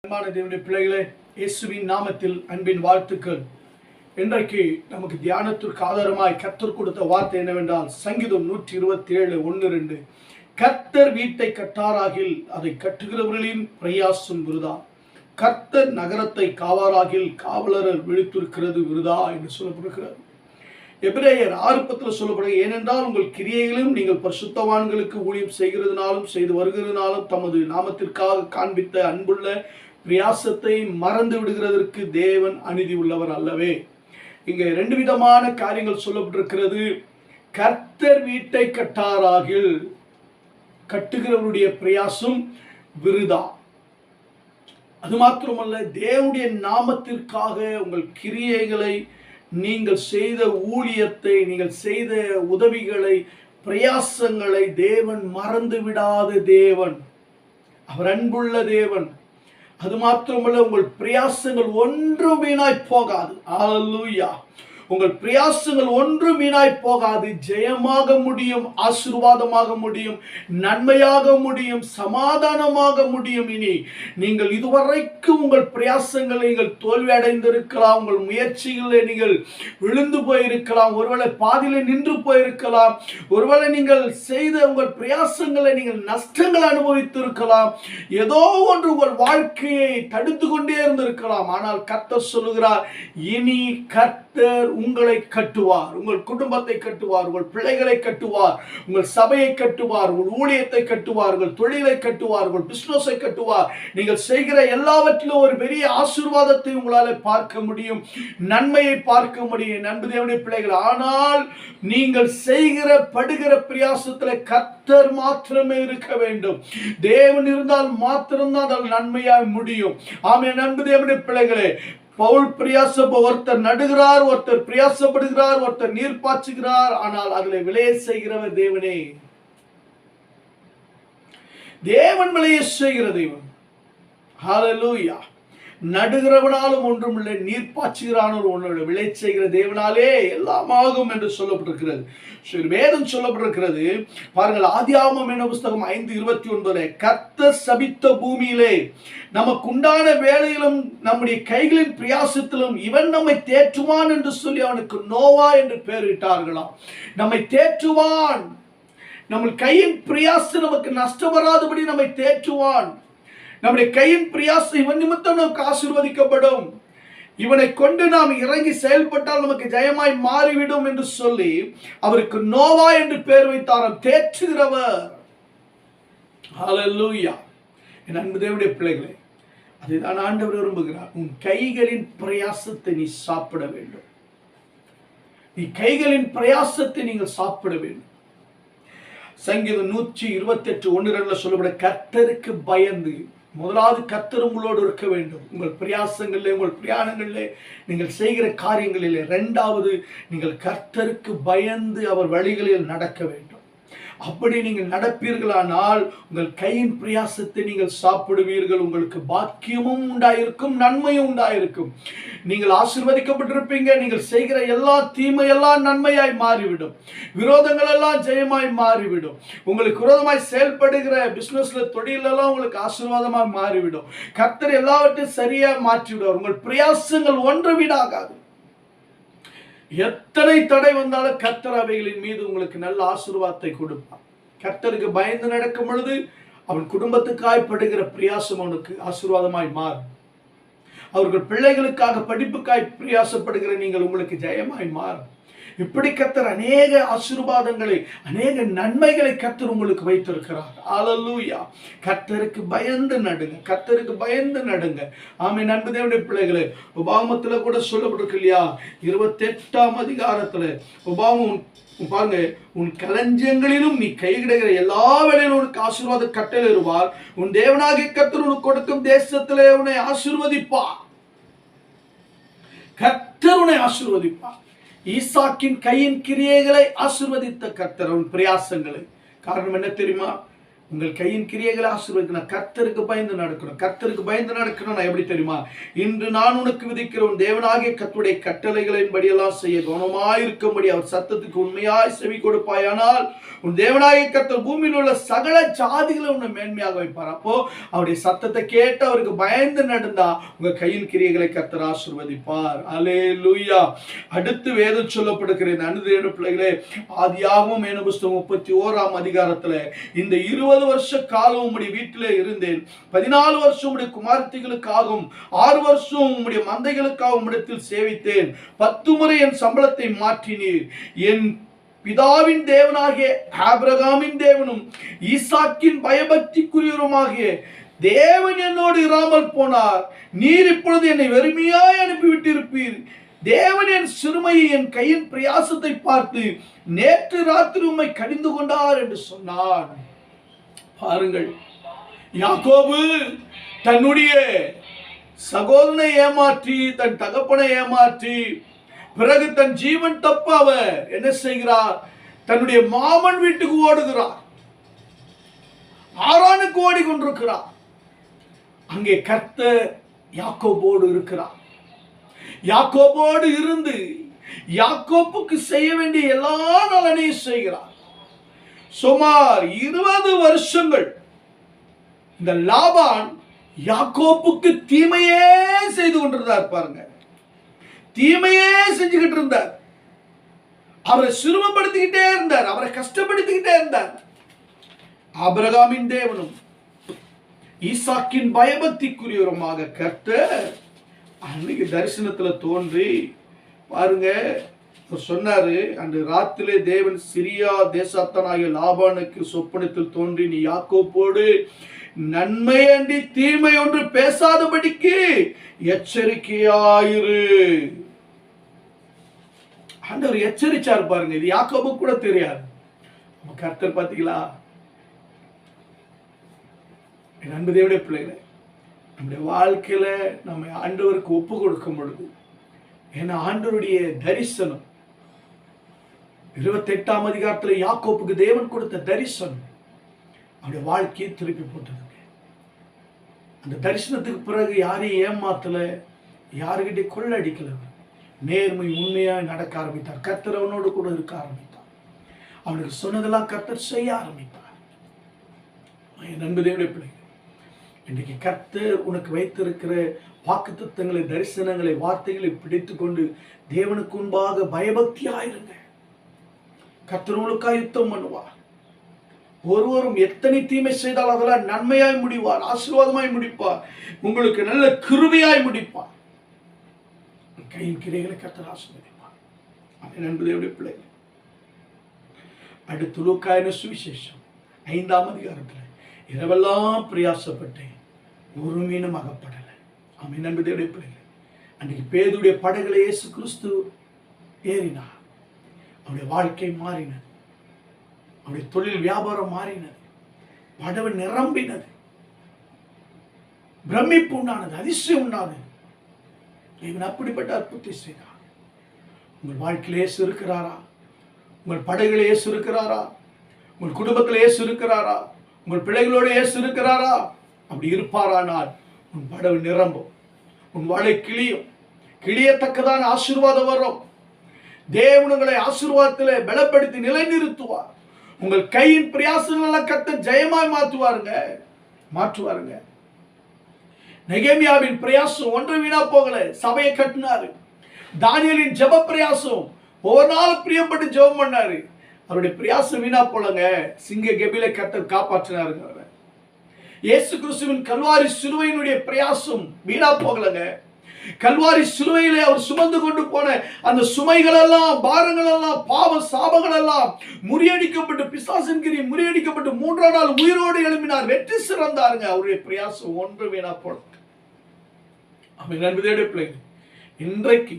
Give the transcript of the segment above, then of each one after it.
அன்பான தேவனுடைய பிள்ளைகளே, இயேசுவின் நாமத்தில் அன்பின் வாழ்த்துக்கள். இன்றைக்கு நமக்கு தியானத்திற்கு ஆதாரமாய் கர்த்தர் கொடுத்த வார்த்தை என்னவென்றால், சங்கீதம் 127:1-2. கர்த்தர் வீட்டை கட்டாராகில் அதை கட்டுகிறவர்களின் பிரயாசம் விருதா, கர்த்தர் நகரத்தை காவாராகில் காவலர் விழித்திருக்கிறது விருதா என்று சொல்லப்படுகிறது. எபிரேயர் 6:10 சொல்லப்படுகிறது, ஏனென்றால் உங்கள் கிரியைகளும் நீங்கள் பரிசுத்தவான்களுக்கு ஊழியம் செய்கிறதுனாலும் செய்து வருகிறதுனாலும் தமது நாமத்திற்காக காண்பித்த அன்புள்ள பிரயாசத்தை மறந்து விடுகிறதற்கு தேவன் அநீதி உள்ளவர் அல்லவே. இங்கே ரெண்டு விதமான காரியங்கள் சொல்லப்பட்டிருக்கிறது. கர்த்தர் வீட்டை கட்டாராகில் கட்டுகிறவருடைய பிரயாசம் விருதா. அது மாத்திரமல்ல, தேவனுடைய நாமத்திற்காக உங்கள் கிரியைகளை, நீங்கள் செய்த ஊழியத்தை, நீங்கள் செய்த உதவிகளை, பிரயாசங்களை தேவன் மறந்து விடாத தேவன். அவர் அன்புள்ள தேவன். அது மாத்திரமல்ல, உங்கள் பிரயாசங்கள் ஒன்றும் வீணாய் போகாது. அல்லேலூயா. உங்கள் பிரயாசங்கள் ஒன்றும் வீணாய் போகாது. ஜெயமாக முடியும், ஆசீர்வாதமாக முடியும், நன்மையாக முடியும், சமாதானமாக முடியும். இனி நீங்கள் இதுவரைக்கும் உங்கள் பிரயாசங்களை நீங்கள் தோல்வி அடைந்திருக்கலாம், உங்கள் முயற்சிகளில் நீங்கள் விழுந்து போயிருக்கலாம், ஒருவேளை பாதியில நின்று போயிருக்கலாம், ஒருவேளை நீங்கள் செய்த உங்கள் பிரயாசங்களை நீங்கள் நஷ்டங்கள் அனுபவித்திருக்கலாம், ஏதோ ஒன்று உங்கள் வாழ்க்கையை தடுத்து கொண்டே இருந்திருக்கலாம். ஆனால் கர்த்தர் சொல்லுகிறார், இனி கர்த்தர் உங்களை கட்டுவார், உங்கள் குடும்பத்தை கட்டுவார், உங்கள் பிள்ளைகளை கட்டுவார், உங்கள் சபையை கட்டுவார், உங்கள் ஊழியத்தை கட்டுவார், உங்கள் தொழிலை கட்டுவார், உங்கள் பிசினஸை கட்டுவார். நீங்கள் செய்கிற எல்லாவற்றிலும் ஒரு பெரிய ஆசீர்வாதத்தை உங்களால் பார்க்க முடியும், நன்மையை பார்க்க முடியும். அன்பு தேவனுடைய பிள்ளைகள், ஆனால் நீங்கள் செய்கிற படுகிற பிரயாசத்தில் கர்த்தர் மாத்திரமே இருக்க வேண்டும். தேவன் இருந்தால் மாத்திரம்தான் அது நன்மையாய் முடியும். ஆமென். அன்பு தேவனுடைய பிள்ளைகளே, பவுல் ஒருத்தர் நடுகிறார், ஒருத்தர் பிரயாசப்படுகிறார், ஒருத்தர் நீர் பாய்ச்சுகிறார், ஆனால் அதில் விளைய செய்கிறவர் தேவனே. தேவன் விளைய செய்கிற தேவன். ஹல்லேலூயா. நடுகிறவனாலும் ஒன்றுமில்லை, நீர் பாய்ச்சுகிறானோ ஒன்றும் விளை செய்கிற தேவனாலே எல்லாம் ஆகும் என்று சொல்லப்பட்டிருக்கிறது. வேதம் சொல்லப்பட்டிருக்கிறது. பாருங்கள், ஆதியாகமம் என்ற புஸ்தகம் 5:29, கர்த்தர் சபித்த பூமியிலே நமக்குண்டான வேலையிலும் நம்முடைய கைகளின் பிரயாசத்திலும் இவன் நம்மை தேற்றுவான் என்று சொல்லி அவனுக்கு நோவா என்று பெயரிட்டார்களாம். நம்மை தேற்றுவான், நம்ம கையின் பிரயாசம் நமக்கு நஷ்டம் வராதபடி நம்மை தேற்றுவான். நம்முடைய கையின் பிரயாசம் இவன் நிமித்தம் நமக்கு ஆசீர்வதிக்கப்படும், இவனை கொண்டு நாம் இறங்கி செயல்பட்டால் நமக்கு ஜெயமாய் மாறிவிடும் என்று சொல்லி அவருக்கு நோவா என்று பெயர் வைத்தாராம், தேற்றுகிறவர். ஹல்லேலூயா. என் அன்பு தேவனுடைய பிள்ளைகளே, அதுதான் ஆண்டவர் விரும்புகிறார். உன் கைகளின் பிரயாசத்தை நீ சாப்பிட வேண்டும். நீ கைகளின் பிரயாசத்தை நீங்கள் சாப்பிட வேண்டும். சங்கீதம் 128:1-2 சொல்லப்பட, கர்த்தருக்கு பயந்து, முதலாவது கர்த்தர் உங்களோடு இருக்க வேண்டும். உங்கள் பிரயாசங்களிலே, உங்கள் பிரயாணங்களிலே, நீங்கள் செய்கிற காரியங்களிலே. இரண்டாவது, நீங்கள் கர்த்தருக்கு பயந்து அவர் வழிகளில் நடக்க வேண்டும். அப்படி நீங்கள் நடப்பீர்களானால் உங்கள் கையின் பிரயாசத்தை நீங்கள் சாப்பிடுவீர்கள். உங்களுக்கு பாக்கியமும் உண்டாயிருக்கும், நன்மையும் உண்டாயிருக்கும். நீங்கள் ஆசீர்வதிக்கப்பட்டிருப்பீங்க. நீங்கள் செய்கிற எல்லா தீமையெல்லாம் நன்மையாய் மாறிவிடும், விரோதங்கள் எல்லாம் ஜெயமாய் மாறிவிடும். உங்களுக்கு விரோதமாய் செயல்படுகிற பிசினஸ்ல, தொழிலெல்லாம் உங்களுக்கு ஆசீர்வாதமாய் மாறிவிடும். கர்த்தர் எல்லாவற்றையும் சரியா மாற்றிவிடுவார். உங்கள் பிரயாசங்கள் ஒன்று வீணாகாது. எத்தனை தடை வந்தாலும் கர்த்தர் அவைகளின் மீது உங்களுக்கு நல்ல ஆசீர்வாதத்தை கொடுப்பார். கர்த்தருக்கு பயந்து நடக்கும் பொழுது அவன் குடும்பத்துக்காய் படுகிற பிரயாசம் அவனுக்கு ஆசீர்வாதமாய் மாறும். அவர்கள் பிள்ளைகளுக்காக படிப்புக்காய் பிரயாசப்படுகிற நீங்கள் உங்களுக்கு ஜெயமாய் மாறும். இப்படி கர்த்தர் அநேக ஆசீர்வாதங்களை, அநேக நன்மைகளை கர்த்தர் உங்களுக்கு வைத்திருக்கிறார். அல்லேலூயா. கர்த்தருக்கு பயந்து நடுங்க, கர்த்தருக்கு பயந்து நடுங்க. ஆமென். அன்பு தேவனுடைய பிள்ளைகளே, உபாகமத்தில் கூட சொல்லப்பட்டிருக்கு இல்லையா, 28ஆம் அதிகாரத்தில் உபாகமம் பாருங்க, உன் களஞ்சியங்களிலும் நீ கைகிடுகிற எல்லா வேளையிலும் உனக்கு ஆசீர்வாத கட்டளை இருவார். உன் தேவனாகிய கர்த்தர் உனக்கு கொடுக்கும் தேசத்திலே உன்னை ஆசீர்வதிப்பார். கர்த்தர் உன்னை ஆசீர்வதிப்பார். ஈசாக்கின் கையின் கிரியைகளை ஆசீர்வதித்த கர்த்தர் அவன் பிரயாசங்களை. காரணம் என்ன தெரியுமா? உங்கள் கையின் கிரியைகளை ஆசீர்வதிக்கணும். கர்த்தருக்கு பயந்து நடக்கணும். கர்த்தருக்கு பயந்து நடக்கணும். எப்படி தெரியுமா? இன்று நான் உனக்கு விதிக்கிற உன் தேவனாகிய கர்த்தருடைய கட்டளைகளின் படியெல்லாம் செய்ய கவனமாயிருக்கும்படி அவர் சத்தத்துக்கு உண்மையாய் செவி கொடுப்பாயானால் உன் தேவனாகிய கர்த்தர் பூமியில் உள்ள சகல ஜாதிகளை உன்னை மேன்மையாக வைப்பார். அப்போ அவருடைய சத்தத்தை கேட்டு அவருக்கு பயந்து நடந்தா உங்க கையின் கிரியைகளை கர்த்தர் ஆசீர்வதிப்பார். அல்லேலூயா. அடுத்து வேதம் சொல்லப்படுகிற இந்த அனுதின பிள்ளைகளே, ஆதியாகமம் எனும் புஸ்தகம் 31ஆம் அதிகாரத்துல இந்த 20 வருஷ காலம் உம்முடைய வீட்டிலே இருந்தேன், 14 வருஷம் உம்முடைய குமாரத்திகளுக்காகவும் 6 வருஷம் உம்முடைய மந்தைகளுக்காகவும் உம்மிடத்தில் சேவித்தேன். 10 முறை என் சம்பளத்தை மாற்றினீர். என் பிதாவின் தேவனாகிய ஆபிரகாமின் தேவனும் ஈசாக்கின் பயபக்திக்குரியவருமாகிய தேவன் என்னோடு இராமல் போனார். நீர் இப்பொழுது என்னை வெறுமையாய் அனுப்பிவிட்டிருப்பீர். தேவன் என் சிறுமையை என் கையின் பிரயாசத்தை பார்த்து நேற்று ராத்திரி உம்மை கடிந்து கொண்டார் என்று சொன்னார். பாருங்கள், யாக்கோபு தன்னுடைய சகோதரனை ஏமாற்றி, தன் தகப்பனை ஏமாற்றி, பிறகு தன் ஜீவன் தப்ப அவர் என்ன செய்கிறார்? தன்னுடைய மாமன் வீட்டுக்கு ஓடுகிறார். ஆரானுக்கு ஓடிக்கொண்டிருக்கிறார். அங்கே கர்த்தர் யாக்கோபோடு இருக்கிறார். யாக்கோபோடு இருந்து யாக்கோப்புக்கு செய்ய வேண்டிய எல்லா நலனையும் செய்கிறார். சுமார் 20 வருஷங்கள் இந்த லாபான் யாக்கோப்புக்கு தீமையே செய்து கொண்டிருந்தார். பாருங்க, தீமையே செஞ்சுக்கிட்டு இருந்தார். அவரை சிறுமப்படுத்திக்கிட்டே இருந்தார். அவரை கஷ்டப்படுத்திக்கிட்டே இருந்தார். ஆபிரகாமின் தேவனும் ஈசாக்கின் பயபக்திக்குரியவருமாக கர்த்தர் அன்னைக்கு தரிசனத்துல தோன்றி பாருங்க சொன்னாரு. அன்று ராத்திலே தேவன் சிரியா தேசத்தனாகிய லாபானுக்கு சொப்பனத்தில் தோன்றி, நீ யாக்கோப்போடு நன்மை அன்றி தீமை ஒன்று பேசாதபடிக்கு எச்சரிக்கையாயிரு. ஆண்டவர் எச்சரிச்சார். பாருங்க, இது யாக்கோபு கூட தெரியாது. கர்த்தர் பாத்தீங்களா? என் அன்பு தேவனுடைய பிள்ளைகளை, நம்முடைய வாழ்க்கையில நம்ம ஆண்டவருக்கு ஒப்பு கொடுக்கும் பொழுது, ஏன்னா ஆண்டவருடைய தரிசனம் 28ஆம் அதிகாரத்துல யாக்கோப்புக்கு தேவன் கொடுத்த தரிசனம் அவருடைய வாழ்க்கையை திருப்பி போட்டதுங்க. அந்த தரிசனத்துக்கு பிறகு யாரையும் ஏமாத்தல, யாருக்கிட்டே கொள்ளடிக்கல. நேர்மை உண்மையா நடக்க ஆரம்பித்தார். கர்த்தர் அவனோடு கூட இருக்க ஆரம்பித்தார். அவனுக்கு சொன்னதெல்லாம் கர்த்தர் செய்ய ஆரம்பித்தார். என் அன்பு தேவனுடைய பிள்ளைகள், இன்றைக்கு கர்த்தர் உனக்கு வைத்திருக்கிற வாக்குத்தத்தங்களை, தரிசனங்களை, வார்த்தைகளை பிடித்துக் கொண்டு தேவனுக்கு முன்பாக பயபக்தியாயிருங்க. கர்த்தர் உங்களுக்காக யுத்தம் பண்ணுவார். ஒருவரும் எத்தனை தீமை செய்தால் அதெல்லாம் நன்மையாய் முடிவார், ஆசீர்வாதமாய் முடிப்பார், உங்களுக்கு நல்ல கிருபையாய் முடிப்பார். கையின் கிரைகளை கர்த்தர் ஆசீர்வதிப்பார். அதன் அன்பு தேவனுடைய பிள்ளைகள், அடுத்து லூக்கா சுவிசேஷம் 5ஆம் அதிகாரத்தில், இரவெல்லாம் பிரயாசப்பட்டேன், ஒரு மீனும் அகப்படலை. ஆமென். அன்பு தேவனுடைய பிள்ளைகள், அன்றைக்கு பேதுடைய படகுல இயேசு கிறிஸ்து ஏறினார். அவருடைய வாழ்க்கை மாறினது. அவருடைய தொழில் வியாபாரம் மாறினது. படகு நிரம்பினது. பிரமிப்பு உண்டானது, அதிசயம் உண்டானது. இவன் அப்படிப்பட்ட அற்புதத்தை செய்தார். உங்கள் வாழ்க்கையில் இயேசு இருக்கிறாரா? உங்கள் படகுல இயேசு இருக்கிறாரா? உங்கள் குடும்பத்தில் இயேசு இருக்கிறாரா? உங்கள் பிள்ளைகளோடு இயேசு இருக்கிறாரா? அப்படி இருப்பாரானால் உன் படகு நிரம்பும், உன் வாழை கிளியும். கிளியத்தக்கதான ஆசீர்வாதம் வரும். தேவன் உங்களை ஆசீர்வாதத்திலே பலப்படுத்தி நிலைநிறுத்துவார். உங்கள் கையின் பிரயாசங்களை கர்த்தர் ஜெயமாய் மாற்றுவாருங்க. நெகேமியாவின் பிரயாசம் ஒன்று வீணா போகல, சபையை கட்டினாரு. தானியேலின் ஜெப பிரயாசம் ஒவ்வொரு நாளும் பிரியப்பட்டு ஜெபம் பண்ணாரு. அவருடைய பிரயாசம் வீணா போலங்க. சிங்க கெபிலை கர்த்தர் காப்பாற்றினாருங்க. இயேசு கிறிஸ்துவின் கல்வாரி சிலுவையினுடைய பிரயாசம் வீணா போகலங்க. கல்வாரி சிலுவையிலே அவர் சுமந்து கொண்டு போன அந்த சுமைகள் எல்லாம், பாரங்கள் எல்லாம், பாவ சாபங்கள் எல்லாம் முறியடிக்கப்பட்டு, பிசாசின் கிரி முறியடிக்கப்பட்டு 3ஆம் நாள் உயிரோடு எழுப்பினார். வெற்றி சிறந்தாருங்க. அவருடைய பிரயாசம் ஒன்று வீணா போல. அவன் நண்பதேடைய பிள்ளைங்க, இன்றைக்கு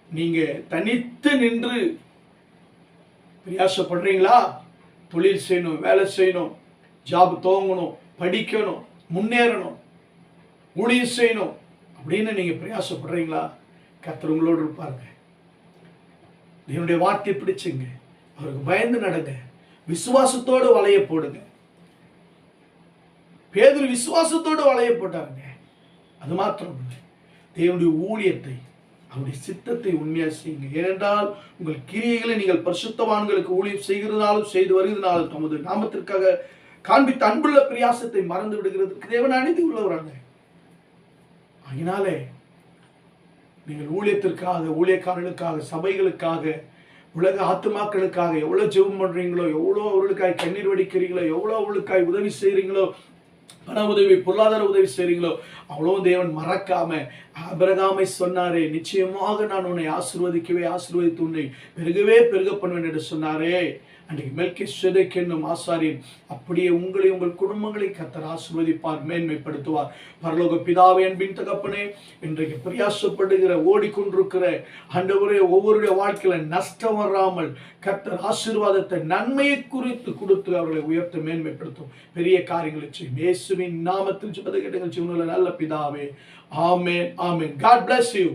நீங்க தனித்து நின்று பிரயாசப்படுறீங்களா? தொழில் செய்யணும், வேலை செய்யணும், ஜாப் துவங்கணும், படிக்கணும், முன்னேறணும், ஊழியம் செய்யணும் அப்படின்னு நீங்க பிரயாசப்படுறீங்களா? கர்த்தர் உங்களோடு இருப்பாருங்க. தேவனுடைய வார்த்தையை பிடிச்சுங்க, அவருக்கு பயந்து நடங்க, விசுவாசத்தோடு வலைய போடுங்க. பேதுரு விசுவாசத்தோடு வளைய போட்டாருங்க. அது மாத்திரம் இல்லை, தேவனுடைய ஊழியத்தை, அவருடைய சித்தத்தை உண்மையாக செய்யுங்க. ஏனென்றால் உங்கள் கிரியைகளை நீங்கள் பரிசுத்தவான்களுக்கு ஊழியம் செய்கிறதுனாலும் செய்து வருகிறதுனாலும் தமது நாமத்திற்காக காண்பித்த அன்புள்ள பிரயாசத்தை மறந்து விடுகிறதுக்கு தேவன் அநீதி உள்ளவராங்க. அதனாலே நீங்கள் ஊழியத்திற்காக, ஊழியக்காரர்களுக்காக, சபைகளுக்காக, உலக ஆத்துமாக்களுக்காக எவ்வளவு ஜெபம் பண்றீங்களோ, எவ்வளவு அவர்களுக்காய் கண்ணீர் வடிக்கிறீங்களோ, எவ்வளவு அவர்களுக்காய் உதவி செய்றீங்களோ, பண உதவி, பொருளாதார உதவி செய்றீங்களோ, அவ்வளோ தேவன் மறக்காம ஆபிரகாமை சொன்னாரே, நிச்சயமாக நான் உன்னை ஆசீர்வதித்து உன்னை பெருகவே பெருக பண்ணுவேன் என்று சொன்னாரே. அன்றைக்கு மெல்கிசேதேக் என்னும் ஆசாரியன் அப்படியே உங்களை, உங்கள் குடும்பங்களை கர்த்தர் ஆசீர்வதிப்பார், மேன்மைப்படுத்துவார். பரலோக பிதாவே, அன்பின் தகப்பனே, இன்றைக்கு பிரயாசப்படுகிற, ஓடிக்கொண்டிருக்கிற ஆண்டவரே, ஒவ்வொருடைய வாழ்க்கையில நஷ்டம் வராமல் கர்த்தர் ஆசீர்வாதத்தை, நன்மையை குறித்து கொடுத்து அவர்களை உயர்த்த மேன்மைப்படுத்தும் பெரிய காரியங்களை செய்யும். இயேசுவின் நாமத்தில் ஜெபத்தை கேளுங்கள் ஜீவனுள்ள நல்ல பிதாவே. ஆமென், ஆமென். God bless you.